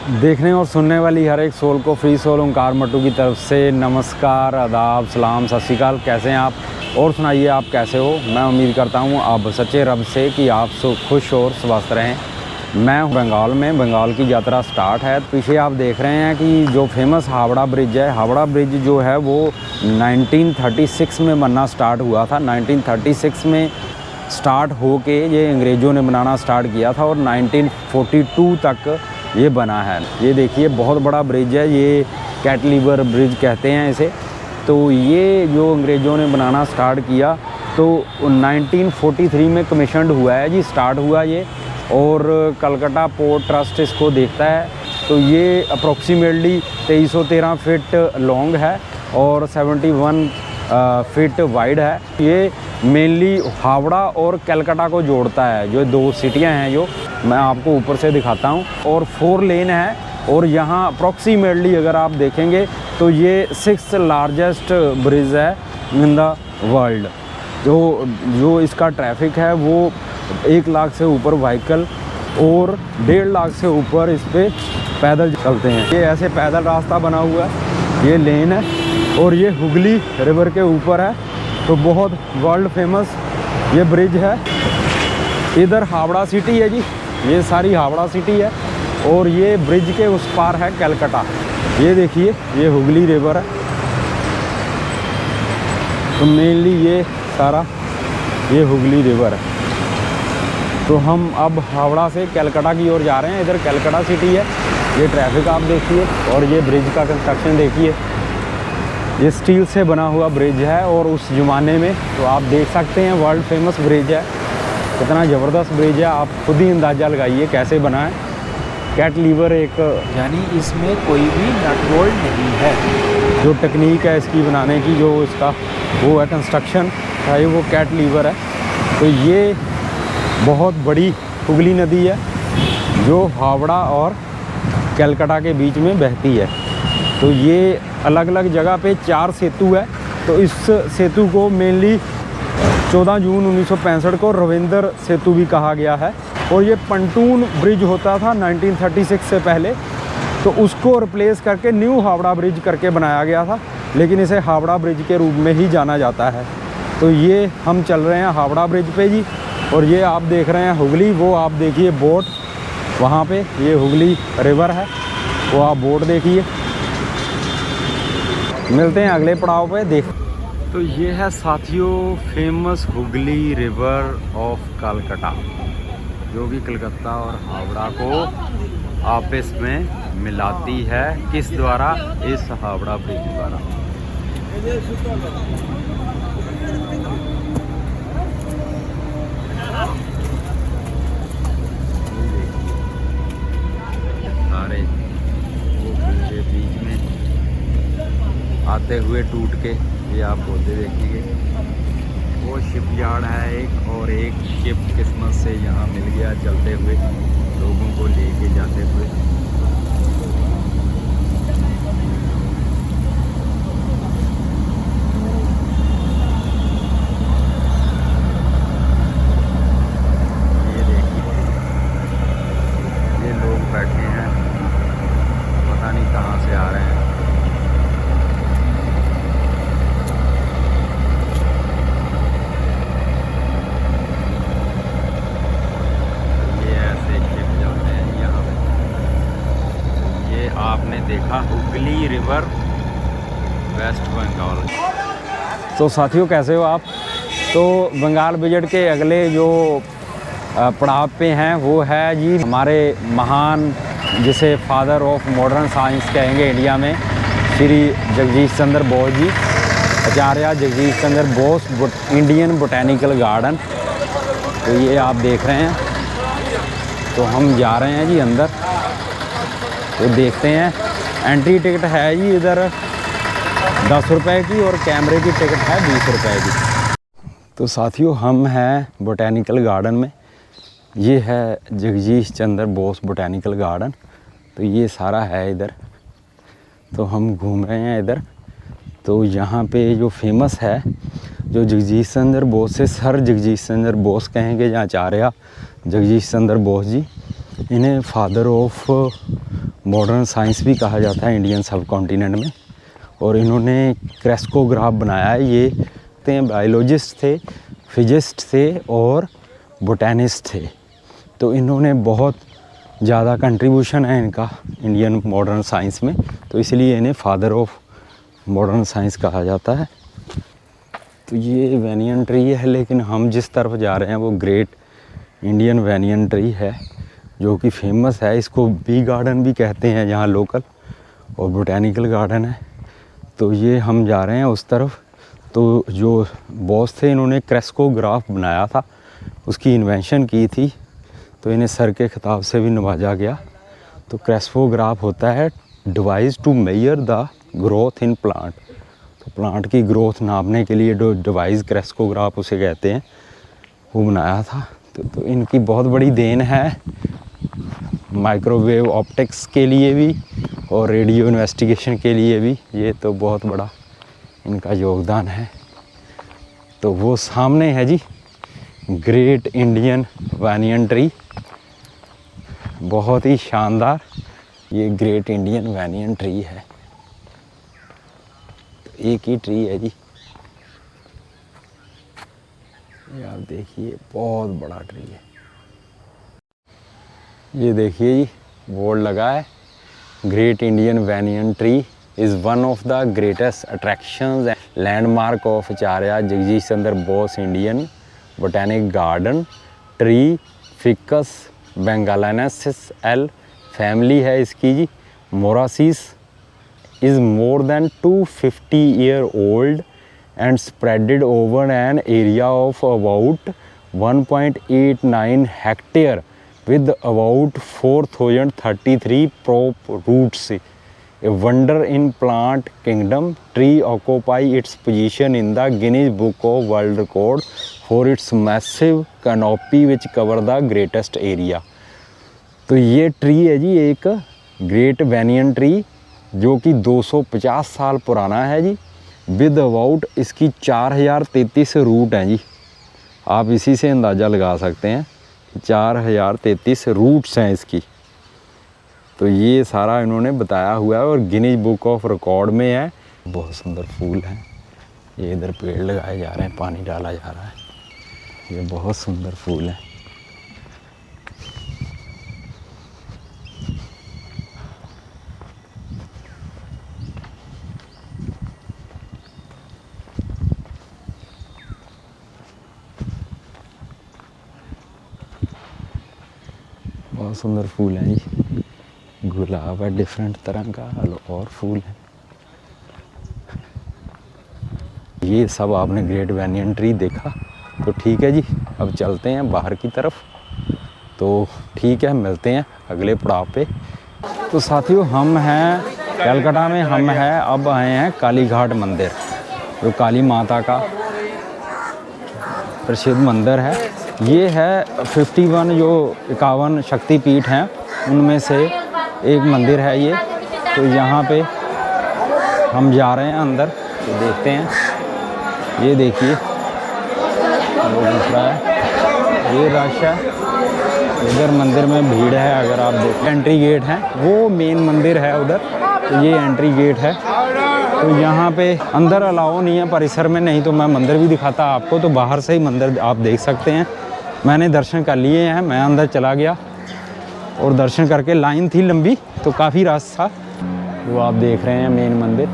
देखने और सुनने वाली हर एक सोल को फ्री सोल ओंकार मट्टू की तरफ से नमस्कार, आदाब, सलाम, सत श्री अकाल। कैसे हैं आप और सुनाइए आप कैसे हो। मैं उम्मीद करता हूँ आप सच्चे रब से कि आप खुश और स्वस्थ रहें। मैं हूँ बंगाल में, बंगाल की यात्रा स्टार्ट है। पीछे आप देख रहे हैं कि जो फेमस हावड़ा ब्रिज है, हावड़ा ब्रिज जो है वो 1936 में बनना स्टार्ट हुआ था। 1936 में स्टार्ट हो के ये अंग्रेज़ों ने बनाना स्टार्ट किया था और 1942 तक ये बना है। ये देखिए बहुत बड़ा ब्रिज है, ये कैंटिलीवर ब्रिज कहते हैं इसे। तो ये जो अंग्रेज़ों ने बनाना स्टार्ट किया तो 1943 में कमीशन्ड हुआ है जी, स्टार्ट हुआ ये। और कलकत्ता पोर्ट ट्रस्ट इसको देखता है। तो ये अप्रॉक्सीमेटली 2313 फीट लॉन्ग है और 71 फीट वाइड है। ये मेनली हावड़ा और कलकत्ता को जोड़ता है, जो दो सिटियां हैं जो मैं आपको ऊपर से दिखाता हूं। और 4 लेन है और यहाँ अप्रॉक्सीमेटली अगर आप देखेंगे तो ये 6th लार्जेस्ट ब्रिज है इन द वर्ल्ड। जो इसका ट्रैफिक है वो 1 लाख से ऊपर व्हीकल और 1.5 लाख से ऊपर इस पर पैदल चलते हैं। ये ऐसे पैदल रास्ता बना हुआ है, ये लेन है और ये हुगली रिवर के ऊपर है। तो बहुत वर्ल्ड फेमस ये ब्रिज है। इधर हावड़ा सिटी है जी, ये सारी हावड़ा सिटी है और ये ब्रिज के उस पार है कलकत्ता। ये देखिए ये हुगली रिवर है। तो मेनली ये सारा ये हुगली रिवर है। तो हम अब हावड़ा से कलकत्ता की ओर जा रहे हैं। इधर कलकत्ता सिटी है। ये ट्रैफिक आप देखिए और ये ब्रिज का कंस्ट्रक्शन देखिए। ये स्टील से बना हुआ ब्रिज है और उस ज़माने में तो आप देख सकते हैं वर्ल्ड फेमस ब्रिज है। कितना ज़बरदस्त ब्रिज है, आप खुद ही अंदाज़ा लगाइए कैसे बना है। कैंटिलीवर एक यानी इसमें कोई भी नट बोल्ट नहीं है। जो टेक्निक है इसकी बनाने की, जो इसका वो है कंस्ट्रक्शन है, वो कैंटिलीवर है। तो ये बहुत बड़ी हुगली नदी है जो हावड़ा और कलकत्ता के बीच में बहती है। तो ये अलग अलग जगह पे 4 सेतु है। तो इस सेतु को मेनली 14 जून 1965 को रविंद्र सेतु भी कहा गया है। और ये पंटून ब्रिज होता था 1936 से पहले, तो उसको रिप्लेस करके न्यू हावड़ा ब्रिज करके बनाया गया था, लेकिन इसे हावड़ा ब्रिज के रूप में ही जाना जाता है। तो ये हम चल रहे हैं हावड़ा ब्रिज पे जी। और ये आप देख रहे हैं हुगली, वो आप देखिए बोट वहाँ पे, ये हुगली रिवर है, वो आप बोट देखिए। मिलते हैं अगले पड़ाव पे देख। तो ये है साथियों famous Hooghly river of Calcutta, जो कि कलकत्ता और हावड़ा को आपस में मिलाती है। किस द्वारा? इस हावड़ा ब्रिज द्वारा। सारे वो के बीच में आते हुए टूट के ये आप पौधे देखेंगे। वो शिप यार्ड है एक, और एक शिप किस्मत से यहाँ मिल गया चलते हुए, लोगों को लेके जाते हुए। ये देखिए ये लोग बैठे हैं, पता नहीं कहाँ से आ रहे हैं। आपने देखा हुगली रिवर, वेस्ट बंगाल। तो साथियों कैसे हो आप? तो बंगाल विजिट के अगले जो पड़ाव पे हैं वो है जी हमारे महान, जिसे फादर ऑफ मॉडर्न साइंस कहेंगे इंडिया में, श्री जगदीश चंद्र बोस जी, आचार्य Jagadish Chandra Bose Indian botanical garden. तो ये आप देख रहे हैं। तो हम जा रहे हैं जी अंदर, तो देखते हैं। एंट्री टिकट है जी इधर 10 रुपये की और कैमरे की टिकट है 20 रुपये की। तो साथियों हम हैं बोटैनिकल गार्डन में। ये है जगदीश चंद्र बोस बोटैनिकल गार्डन। तो ये सारा है इधर। तो हम घूम रहे हैं इधर। तो यहाँ पे जो फेमस है, जो जगदीश चंद्र बोस से सर जगदीश चंद्र बोस कहेंगे या आचार्य जगदीश चंद्र बोस जी, इन्हें फादर ऑफ मॉडर्न साइंस भी कहा जाता है इंडियन सब कॉन्टिनेंट में। और इन्होंने क्रेस्कोग्राफ बनाया है। ये बायोलॉजिस्ट थे, फिजिस्ट थे और बोटैनिस्ट थे। तो इन्होंने बहुत ज़्यादा कंट्रीब्यूशन है इनका इंडियन मॉडर्न साइंस में, तो इसलिए इन्हें फादर ऑफ मॉडर्न साइंस कहा जाता है। तो ये वैनियन ट्री है, लेकिन हम जिस तरफ जा रहे हैं वो ग्रेट इंडियन वैनियन ट्री है जो कि फेमस है। इसको बी गार्डन भी कहते हैं यहाँ लोकल, और बोटैनिकल गार्डन है। तो ये हम जा रहे हैं उस तरफ। तो जो बॉस थे इन्होंने क्रेस्कोग्राफ बनाया था, उसकी इन्वेंशन की थी, तो इन्हें सर के खिताब से भी नवाजा गया। तो क्रेस्कोग्राफ होता है device to measure the growth in plant. तो प्लांट की ग्रोथ नापने के लिए जो डिवाइस क्रेस्कोग्राफ उसे कहते हैं, वो बनाया था। तो इनकी बहुत बड़ी देन है माइक्रोवेव ऑप्टिक्स के लिए भी और रेडियो इन्वेस्टिगेशन के लिए भी। ये तो बहुत बड़ा इनका योगदान है। तो वो सामने है जी ग्रेट इंडियन वैनियन ट्री, बहुत ही शानदार ये ग्रेट इंडियन वैनियन ट्री है। तो एक ही ट्री है जी, ये आप देखिए बहुत बड़ा ट्री है। ये देखिए जी बोर्ड लगा है, great Indian banyan tree is one of the greatest attractions and landmark of Acharya Jagadish Chandra Bose Indian botanic garden. Tree ficus benghalensis L family है इसकी जी। Moraceae is more than 250 year old and spreaded over an area of about 1.89 hectare with about 4033 prop roots. A wonder in plant kingdom, tree occupy its position in the Guinness Book of World Record for its massive canopy which cover the greatest area. तो ये tree है जी एक great वैनियन tree जो कि 250 साल पुराना है जी। With about इसकी 4033 रूट हैं जी। आप इसी से अंदाज़ा लगा सकते हैं 4033 रूट्स हैं इसकी। तो ये सारा इन्होंने बताया हुआ है और गिनीज बुक ऑफ रिकॉर्ड में है। बहुत सुंदर फूल हैं। ये इधर पेड़ लगाए जा रहे हैं, पानी डाला जा रहा है। ये बहुत सुंदर फूल हैं। बहुत सुंदर फूल हैं जी। गुलाब है डिफरेंट तरह का और फूल है। ये सब आपने ग्रेट वैनियन ट्री देखा, तो ठीक है जी, अब चलते हैं बाहर की तरफ। तो ठीक है, मिलते हैं अगले पड़ाव पे। तो साथियों हम हैं कलकत्ता में, हम हैं अब आए हैं काली घाट मंदिर, जो काली माता का प्रसिद्ध मंदिर है। ये है 51 जो 51 शक्तिपीठ हैं उनमें से एक मंदिर है ये। तो यहाँ पे हम जा रहे हैं अंदर, तो देखते हैं। ये देखिए वो दूसरा है, ये रश है। इधर मंदिर में भीड़ है, अगर आप देखें एंट्री गेट है, वो मेन मंदिर है उधर। तो ये एंट्री गेट है। तो यहाँ पे अंदर अलाउ नहीं है परिसर में, नहीं तो मैं मंदिर भी दिखाता आपको। तो बाहर से ही मंदिर आप देख सकते हैं। मैंने दर्शन कर लिए हैं, मैं अंदर चला गया और दर्शन करके लाइन थी लंबी, तो काफ़ी रश था। वो आप देख रहे हैं मेन मंदिर,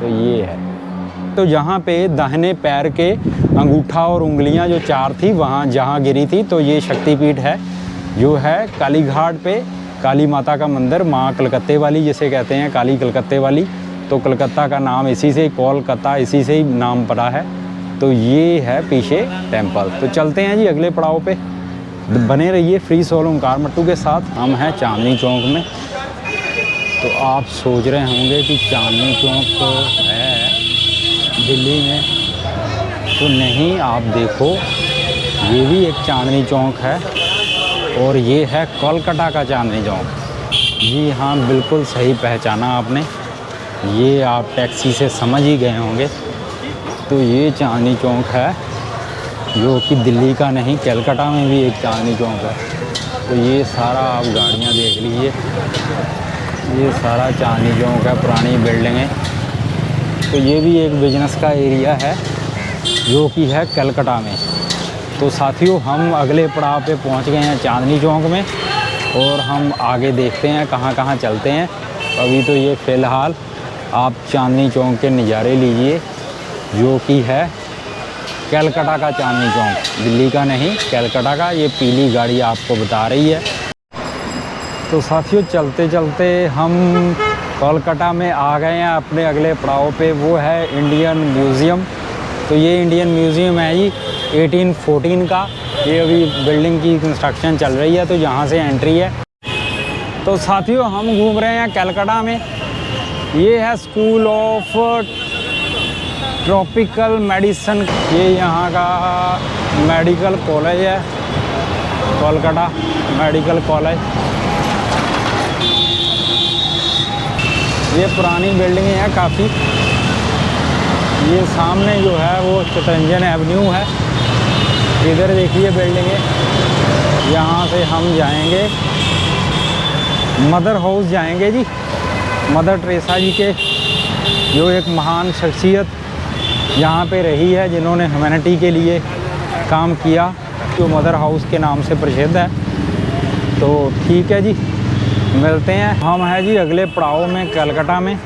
तो ये है। तो जहाँ पे दाहिने पैर के अंगूठा और उंगलियाँ जो 4 थी वहाँ जहाँ गिरी थी, तो ये शक्तिपीठ है जो है काली घाट पे काली माता का मंदिर, माँ कलकत्ते वाली जिसे कहते हैं, काली कलकत्ते वाली। तो कलकत्ता का नाम इसी से, कोलकाता इसी से ही नाम पड़ा है। तो ये है पीछे टेम्पल। तो चलते हैं जी अगले पड़ाव पे, बने रहिए फ्री सोल ओंकार मट्टू के साथ। हम हैं चांदनी चौक में। तो आप सोच रहे होंगे कि चांदनी चौक तो है दिल्ली में, तो नहीं, आप देखो ये भी एक चांदनी चौक है और ये है कोलकाता का चांदनी चौक। जी हाँ, बिल्कुल सही पहचाना आपने। ये आप टैक्सी से समझ ही गए होंगे। तो ये चांदनी चौक है जो कि दिल्ली का नहीं, कलकत्ता में भी एक चांदनी चौक है। तो ये सारा आप गाड़ियाँ देख लीजिए, ये सारा चांदनी चौक है, पुरानी बिल्डिंगें। तो ये भी एक बिजनेस का एरिया है जो कि है कलकत्ता में। तो साथियों, हम अगले पड़ाव पे पहुंच गए हैं चांदनी चौक में, और हम आगे देखते हैं कहाँ कहाँ चलते हैं। अभी तो ये फ़िलहाल आप चांदनी चौक के नज़ारे लीजिए, जो कि है कलकत्ता का चांदनी चौक, दिल्ली का नहीं, कलकत्ता का। ये पीली गाड़ी आपको बता रही है। तो साथियों, चलते चलते हम कोलकाता में आ गए हैं अपने अगले पड़ाव पे, वो है इंडियन म्यूज़ियम। तो ये इंडियन म्यूज़ियम है जी 1814 का। ये अभी बिल्डिंग की कंस्ट्रक्शन चल रही है, तो यहाँ से एंट्री है। तो साथियों, हम घूम रहे हैं कलकत्ता में। ये है स्कूल ऑफ ट्रॉपिकल मेडिसिन। ये यहाँ का मेडिकल कॉलेज है, कोलकाता मेडिकल कॉलेज। ये पुरानी बिल्डिंगें हैं काफ़ी। ये सामने जो है वो चितरंजन एवेन्यू है। इधर देखिए बिल्डिंगें। यहाँ से हम जाएंगे मदर हाउस जाएंगे जी। मदर टेरेसा जी के जो एक महान शख्सियत यहाँ पे रही है, जिन्होंने ह्यूमैनिटी के लिए काम किया, जो मदर हाउस के नाम से प्रसिद्ध है। तो ठीक है जी, मिलते हैं। हम हैं जी अगले पड़ाव में कलकत्ता में।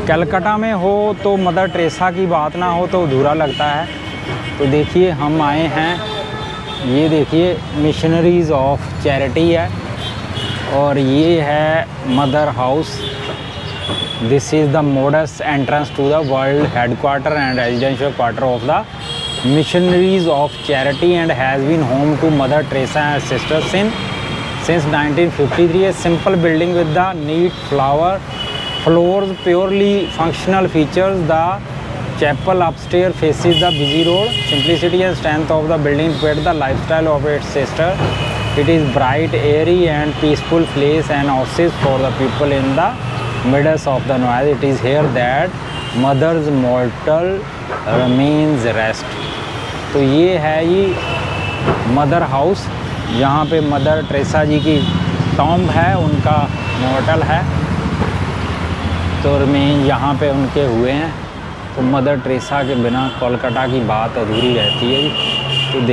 कलकत्ता में हो तो मदर टेरेसा की बात ना हो तो अधूरा लगता है। तो देखिए, हम आए हैं, ये देखिए मिशनरीज़ ऑफ चैरिटी है, और ये है mother house. This is the modest entrance to the world headquarter and residential quarter of the missionaries of charity and has been home to Mother Teresa and sisters since 1953. A simple building with the neat floors, purely functional features. The chapel upstairs faces the busy road. Simplicity and strength of the building fit the lifestyle of its sister. It is bright, airy and peaceful place, and oasis for the people in the midst of the noise. It is here that mother's mortal remains rest. तो ये है ये mother house. यहाँ पे mother Teresa जी की tomb है, उनका मॉर्टल है, तो रिमेन यहाँ पे उनके हुए हैं। तो मदर टेरेसा के बिना कोलकाता की बात अधूरी रहती है जी।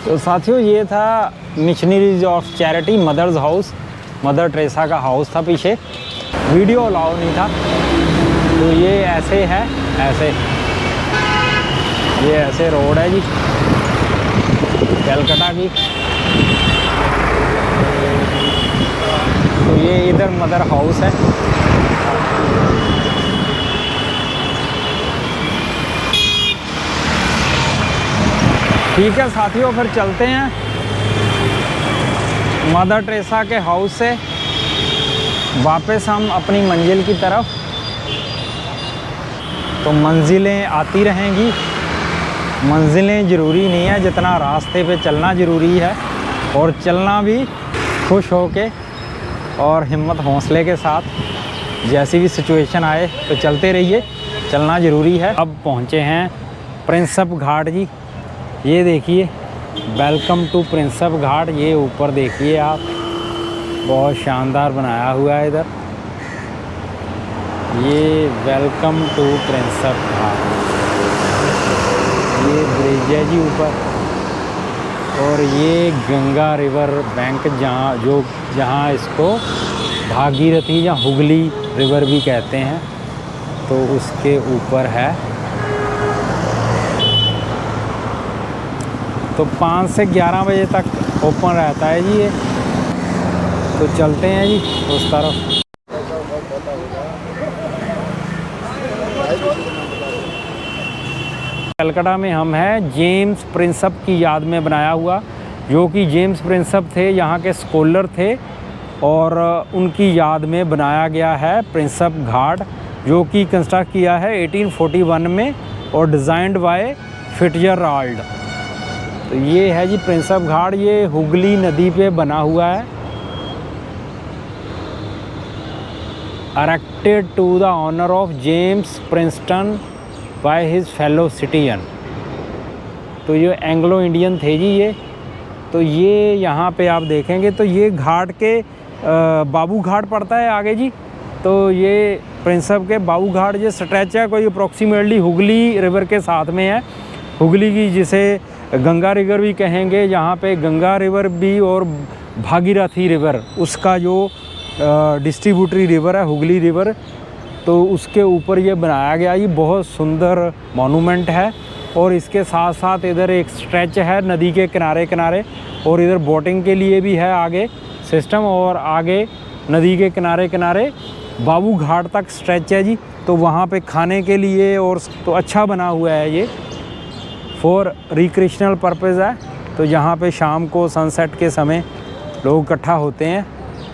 तो साथियों, ये था Missionaries of Charity Mother's house. Mother Teresa का हाउस था पीछे, वीडियो अलाउ नहीं था। तो ये ऐसे है, ये ऐसे रोड है जी कलकत्ता की। तो ये इधर मदर हाउस है। ठीक है साथियों, फिर चलते हैं मदर टेरेसा के हाउस से वापस हम अपनी मंजिल की तरफ। तो मंजिलें आती रहेंगी, मंजिलें ज़रूरी नहीं है, जितना रास्ते पे चलना ज़रूरी है, और चलना भी खुश होके और हिम्मत हौसले के साथ। जैसी भी सिचुएशन आए तो चलते रहिए, चलना ज़रूरी है। अब पहुँचे हैं प्रिंसेप घाट जी। ये देखिए, वेलकम टू प्रिंसेप घाट। ये ऊपर देखिए आप, बहुत शानदार बनाया हुआ है इधर। ये वेलकम टू प्रिंसेप घाट, ये ब्रिज है जी ऊपर। और ये गंगा रिवर बैंक, जहाँ इसको भागीरथी या हुगली रिवर भी कहते हैं, तो उसके ऊपर है। तो 5 से 11 बजे तक ओपन रहता है जी ये। तो चलते हैं जी उस तरफ। कलकत्ता में हम हैं जेम्स प्रिंसेप की याद में बनाया हुआ, जो कि जेम्स प्रिंसेप थे, यहाँ के स्कॉलर थे, और उनकी याद में बनाया गया है प्रिंसेप घाट, जो कि कंस्ट्रक्ट किया है 1841 में और डिज़ाइंड बाय फिट्जराल्ड। तो ये है जी प्रिंसेप घाट। ये हुगली नदी पे बना हुआ है। erected to the honor of James Princeton by his fellow citizen। तो ये एंग्लो इंडियन थे जी ये। तो ये यहाँ पे आप देखेंगे तो ये घाट के बाबू घाट पड़ता है आगे जी। तो ये प्रिंसप के बाबू घाट जो स्ट्रेच है कोई अप्रॉक्सीमेटली हुगली रिवर के साथ में है। हुगली की जिसे गंगा रिवर भी कहेंगे, यहाँ पे गंगा रिवर भी और भागीरथी रिवर उसका जो डिस्ट्रीब्यूटरी रिवर है हुगली रिवर, तो उसके ऊपर ये बनाया गया। ये बहुत सुंदर मॉन्यूमेंट है और इसके साथ साथ इधर एक स्ट्रेच है नदी के किनारे किनारे, और इधर बोटिंग के लिए भी है आगे सिस्टम, और आगे नदी के किनारे किनारे बाबू घाट तक स्ट्रेच है जी। तो वहाँ पे खाने के लिए और तो अच्छा बना हुआ है ये, फॉर रिक्रिएशनल पर्पज़ है। तो यहाँ पे शाम को सनसेट के समय लोग इकट्ठा होते हैं।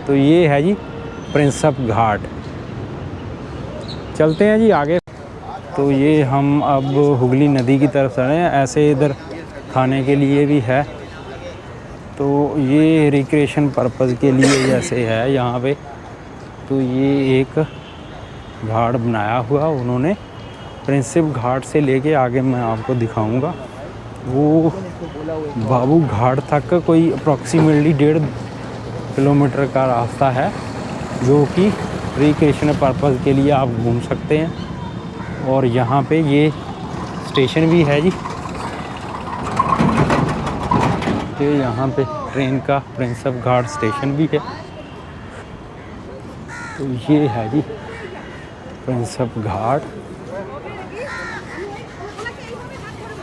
तो ये है जी प्रिंसप घाट। चलते हैं जी आगे। तो ये हम अब हुगली नदी की तरफ चल रहे हैं। ऐसे इधर खाने के लिए भी है, तो ये रिक्रिएशन पर्पज़ के लिए जैसे है यहाँ पे। तो ये एक घाट बनाया हुआ उन्होंने प्रिंसिप घाट से लेके आगे मैं आपको दिखाऊंगा। वो बाबू घाट तक कोई अप्रॉक्सीमेटली 1.5 किलोमीटर का रास्ता है, जो कि रिक्रिएशन पर्पज़ के लिए आप घूम सकते हैं। और यहाँ पे ये स्टेशन भी है जी। ये यहाँ पे ट्रेन का प्रिंसप घाट स्टेशन भी है। तो ये है जी प्रिंसप घाट।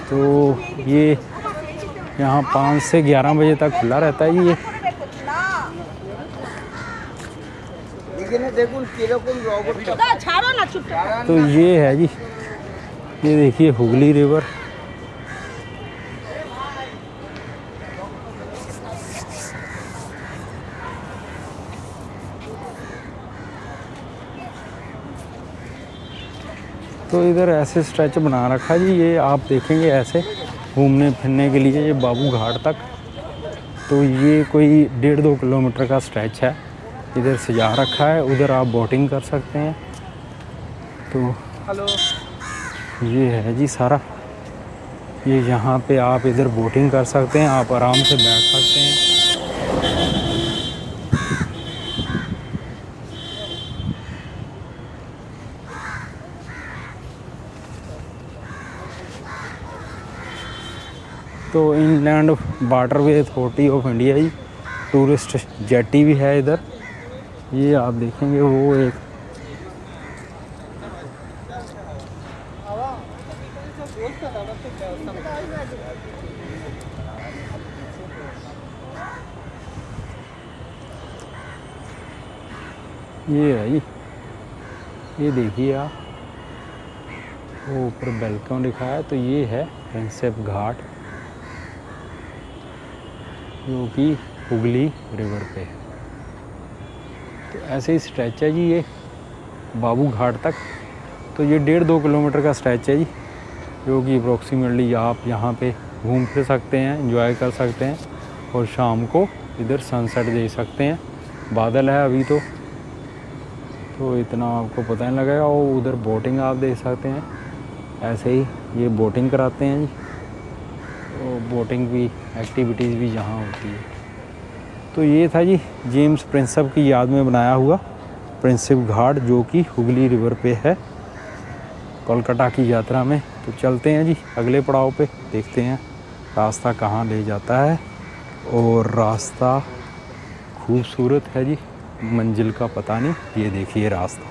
तो ये यहाँ 5 से 11 बजे तक खुला रहता है ये। तो ये है जी, ये देखिए हुगली रिवर। तो इधर ऐसे स्ट्रेच बना रखा जी, ये आप देखेंगे ऐसे घूमने फिरने के लिए ये बाबू घाट तक। तो ये कोई 1.5-2 किलोमीटर का स्ट्रेच है, इधर सजा रखा है। उधर आप बोटिंग कर सकते हैं। तो ये है जी सारा, ये यहाँ पे आप इधर बोटिंग कर सकते हैं, आप आराम से बैठ सकते हैं। तो Inland Waterway Authority of India जी टूरिस्ट जेटी भी है इधर। ये आप देखेंगे वो एक ये है जी, ये देखिए आप वो ऊपर वेलकम लिखा है। तो ये है प्रिंसप घाट, जो कि हुगली रिवर पे है। तो ऐसे ही स्ट्रेच है जी ये बाबू घाट तक। तो ये 1.5-2 किलोमीटर का स्ट्रेच है जी, जो कि अप्रॉक्सीमेटली आप यहाँ पे घूम फिर सकते हैं, एंजॉय कर सकते हैं, और शाम को इधर सनसेट देख सकते हैं। बादल है अभी तो इतना आपको पता नहीं लगेगा। और उधर बोटिंग आप देख सकते हैं, ऐसे ही ये बोटिंग कराते हैं जी। तो बोटिंग भी एक्टिविटीज़ भी यहाँ होती है। तो ये था जी जेम्स प्रिंसप की याद में बनाया हुआ प्रिंसप घाट, जो कि हुगली रिवर पे है कोलकाता की यात्रा में। तो चलते हैं जी अगले पड़ाव पे, देखते हैं रास्ता कहाँ ले जाता है। और रास्ता खूबसूरत है जी, मंजिल का पता नहीं। ये देखिए रास्ता।